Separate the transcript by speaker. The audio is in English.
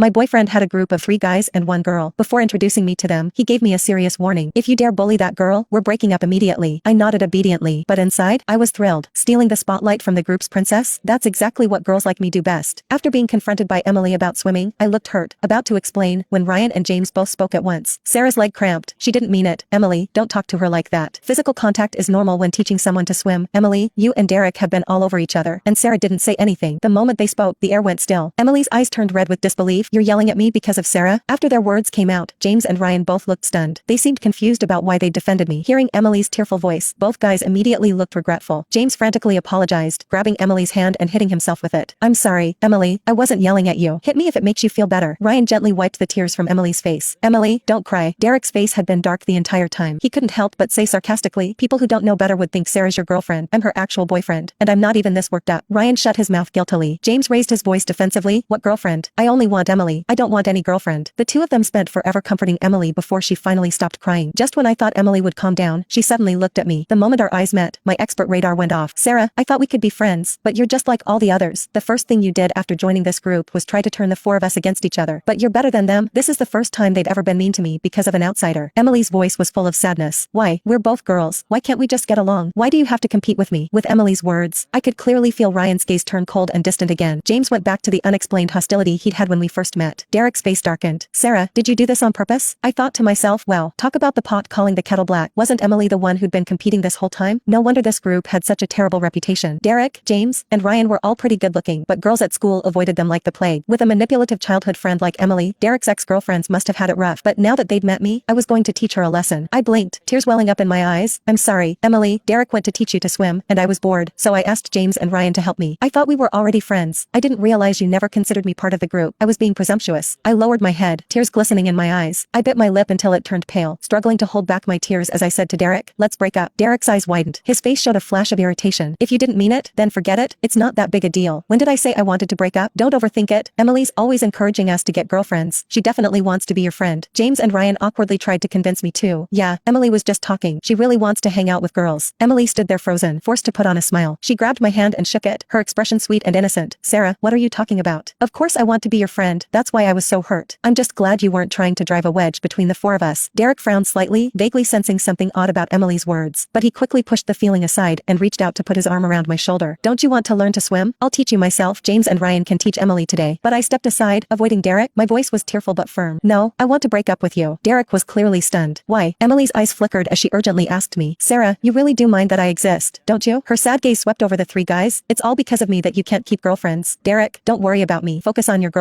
Speaker 1: My boyfriend had a group of 3 guys and 1 girl. Before introducing me to them, he gave me a serious warning. If you dare bully that girl, we're breaking up immediately. I nodded obediently, but inside, I was thrilled. Stealing the spotlight from the group's princess? That's exactly what girls like me do best. After being confronted by Emily about swimming, I looked hurt, about to explain, when Ryan and James both spoke at once. Sarah's leg cramped. She didn't mean it. Emily, don't talk to her like that. Physical contact is normal when teaching someone to swim. Emily, you and Derek have been all over each other. And Sarah didn't say anything. The moment they spoke, the air went still. Emily's eyes turned red with disbelief. You're yelling at me because of Sarah? After their words came out, James and Ryan both looked stunned. They seemed confused about why they defended me. Hearing Emily's tearful voice, both guys immediately looked regretful. James frantically apologized, grabbing Emily's hand and hitting himself with it. I'm sorry, Emily, I wasn't yelling at you. Hit me if it makes you feel better. Ryan gently wiped the tears from Emily's face. Emily, don't cry. Derek's face had been dark the entire time. He couldn't help but say sarcastically, people who don't know better would think Sarah's your girlfriend. I'm her actual boyfriend, and I'm not even this worked up. Ryan shut his mouth guiltily. James raised his voice defensively. What girlfriend? I only want Emily. I don't want any girlfriend. The two of them spent forever comforting Emily before she finally stopped crying. Just when I thought Emily would calm down, she suddenly looked at me. The moment our eyes met, my expert radar went off. Sarah, I thought we could be friends, but you're just like all the others. The first thing you did after joining this group was try to turn the 4 of us against each other. But you're better than them. This is the first time they'd ever been mean to me because of an outsider. Emily's voice was full of sadness. Why? We're both girls. Why can't we just get along? Why do you have to compete with me? With Emily's words, I could clearly feel Ryan's gaze turn cold and distant again. James went back to the unexplained hostility he'd had when we first met. Derek's face darkened. Sarah, did you do this on purpose? I thought to myself, well, talk about the pot calling the kettle black. Wasn't Emily the one who'd been competing this whole time? No wonder this group had such a terrible reputation. Derek, James, and Ryan were all pretty good looking, but girls at school avoided them like the plague. With a manipulative childhood friend like Emily, Derek's ex-girlfriends must have had it rough. But now that they'd met me, I was going to teach her a lesson. I blinked, tears welling up in my eyes. I'm sorry, Emily, Derek went to teach you to swim, and I was bored, so I asked James and Ryan to help me. I thought we were already friends. I didn't realize you never considered me part of the group. I was being presumptuous. I lowered my head, tears glistening in my eyes. I bit my lip until it turned pale, struggling to hold back my tears as I said to Derek, let's break up. Derek's eyes widened. His face showed a flash of irritation. If you didn't mean it, then forget it. It's not that big a deal. When did I say I wanted to break up? Don't overthink it. Emily's always encouraging us to get girlfriends. She definitely wants to be your friend. James and Ryan awkwardly tried to convince me too. Yeah, Emily was just talking. She really wants to hang out with girls. Emily stood there frozen, forced to put on a smile. She grabbed my hand and shook it, her expression sweet and innocent. Sarah, what are you talking about? Of course I want to be your friend. That's why I was so hurt. I'm just glad you weren't trying to drive a wedge between the 4 of us. Derek frowned slightly, vaguely sensing something odd about Emily's words, but he quickly pushed the feeling aside and reached out to put his arm around my shoulder. Don't you want to learn to swim? I'll teach you myself. James and Ryan can teach Emily today. But I stepped aside, avoiding Derek. My voice was tearful but firm. No, I want to break up with you. Derek was clearly stunned. Why? Emily's eyes flickered as she urgently asked me. Sarah, you really do mind that I exist, don't you? Her sad gaze swept over the 3 guys. It's all because of me that you can't keep girlfriends. Derek, don't worry about me. Focus on your girlfriend.